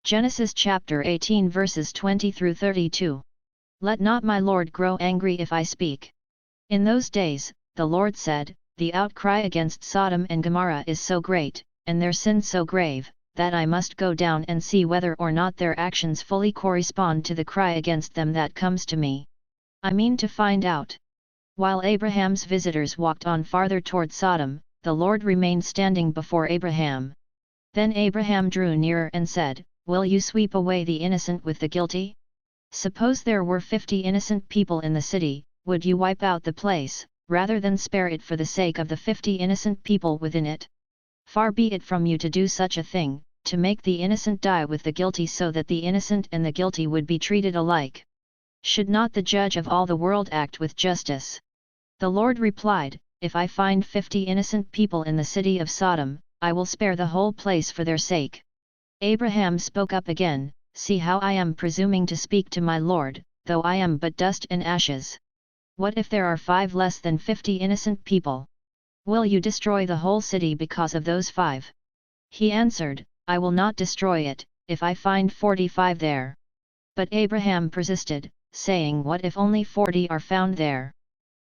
Genesis chapter 18 verses 20 through 32. Let not my Lord grow angry if I speak. In those days, the Lord said, the outcry against Sodom and Gomorrah is so great, and their sin so grave, that I must go down and see whether or not their actions fully correspond to the cry against them that comes to me. I mean to find out. While Abraham's visitors walked on farther toward Sodom, the Lord remained standing before Abraham. Then Abraham drew nearer and said, Will you sweep away the innocent with the guilty? Suppose there were 50 innocent people in the city, would you wipe out the place, rather than spare it for the sake of the 50 innocent people within it? Far be it from you to do such a thing, to make the innocent die with the guilty so that the innocent and the guilty would be treated alike. Should not the judge of all the world act with justice? The Lord replied, If I find 50 innocent people in the city of Sodom, I will spare the whole place for their sake. Abraham spoke up again, See how I am presuming to speak to my Lord, though I am but dust and ashes. What if there are 5 less than 50 innocent people? Will you destroy the whole city because of those 5? He answered, I will not destroy it, if I find 45 there. But Abraham persisted, saying, What if only 40 are found there?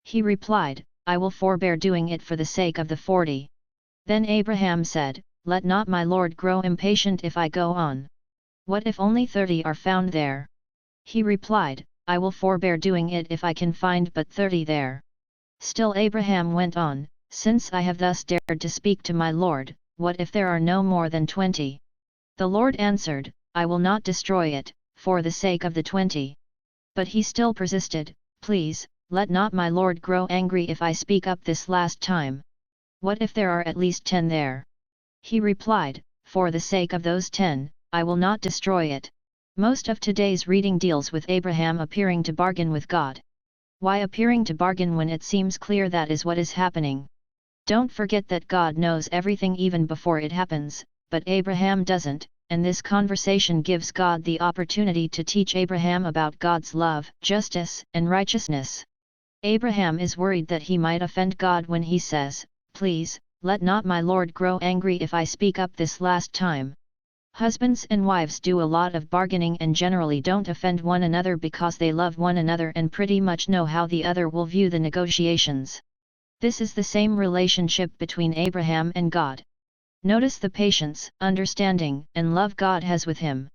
He replied, I will forbear doing it for the sake of the 40. Then Abraham said, Let not my Lord grow impatient if I go on. What if only 30 are found there? He replied, I will forbear doing it if I can find but 30 there. Still Abraham went on, Since I have thus dared to speak to my Lord, what if there are no more than 20? The Lord answered, I will not destroy it, for the sake of the 20. But he still persisted, Please, let not my Lord grow angry if I speak up this last time. What if there are at least 10 there? He replied, For the sake of those 10, I will not destroy it. Most of today's reading deals with Abraham appearing to bargain with God. Why appearing to bargain when it seems clear that is what is happening? Don't forget that God knows everything even before it happens, but Abraham doesn't, and this conversation gives God the opportunity to teach Abraham about God's love, justice, and righteousness. Abraham is worried that he might offend God when he says, Please, let not my Lord grow angry if I speak up this last time. Husbands and wives do a lot of bargaining and generally don't offend one another because they love one another and pretty much know how the other will view the negotiations. This is the same relationship between Abraham and God. Notice the patience, understanding, and love God has with him.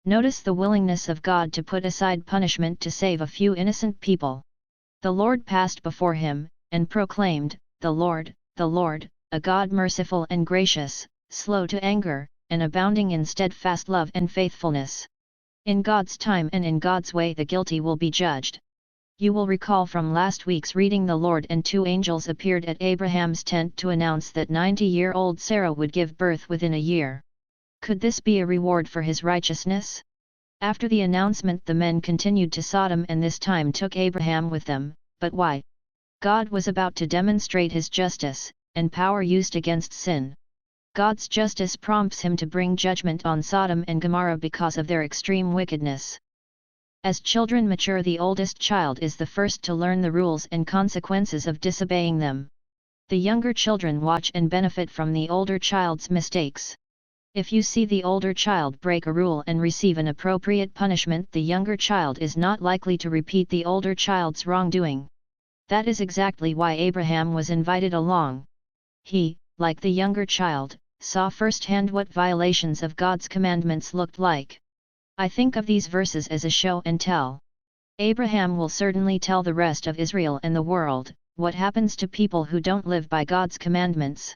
Notice the willingness of God to put aside punishment to save a few innocent people. The Lord passed before him, and proclaimed, The Lord, a God merciful and gracious, slow to anger, and abounding in steadfast love and faithfulness. In God's time and in God's way the guilty will be judged. You will recall from last week's reading the Lord and 2 angels appeared at Abraham's tent to announce that 90-year-old Sarah would give birth within a year. Could this be a reward for his righteousness? After the announcement the men continued to Sodom and this time took Abraham with them, but why? God was about to demonstrate his justice, and power used against sin. God's justice prompts him to bring judgment on Sodom and Gomorrah because of their extreme wickedness. As children mature, the oldest child is the first to learn the rules and consequences of disobeying them. The younger children watch and benefit from the older child's mistakes. If you see the older child break a rule and receive an appropriate punishment, the younger child is not likely to repeat the older child's wrongdoing. That is exactly why Abraham was invited along. He, like the younger child, saw firsthand what violations of God's commandments looked like. I think of these verses as a show and tell. Abraham will certainly tell the rest of Israel and the world, what happens to people who don't live by God's commandments.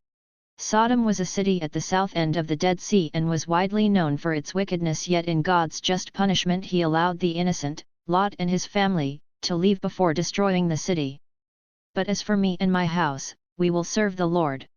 Sodom was a city at the south end of the Dead Sea and was widely known for its wickedness, yet in God's just punishment he allowed the innocent, Lot and his family, to leave before destroying the city. But as for me and my house, we will serve the Lord.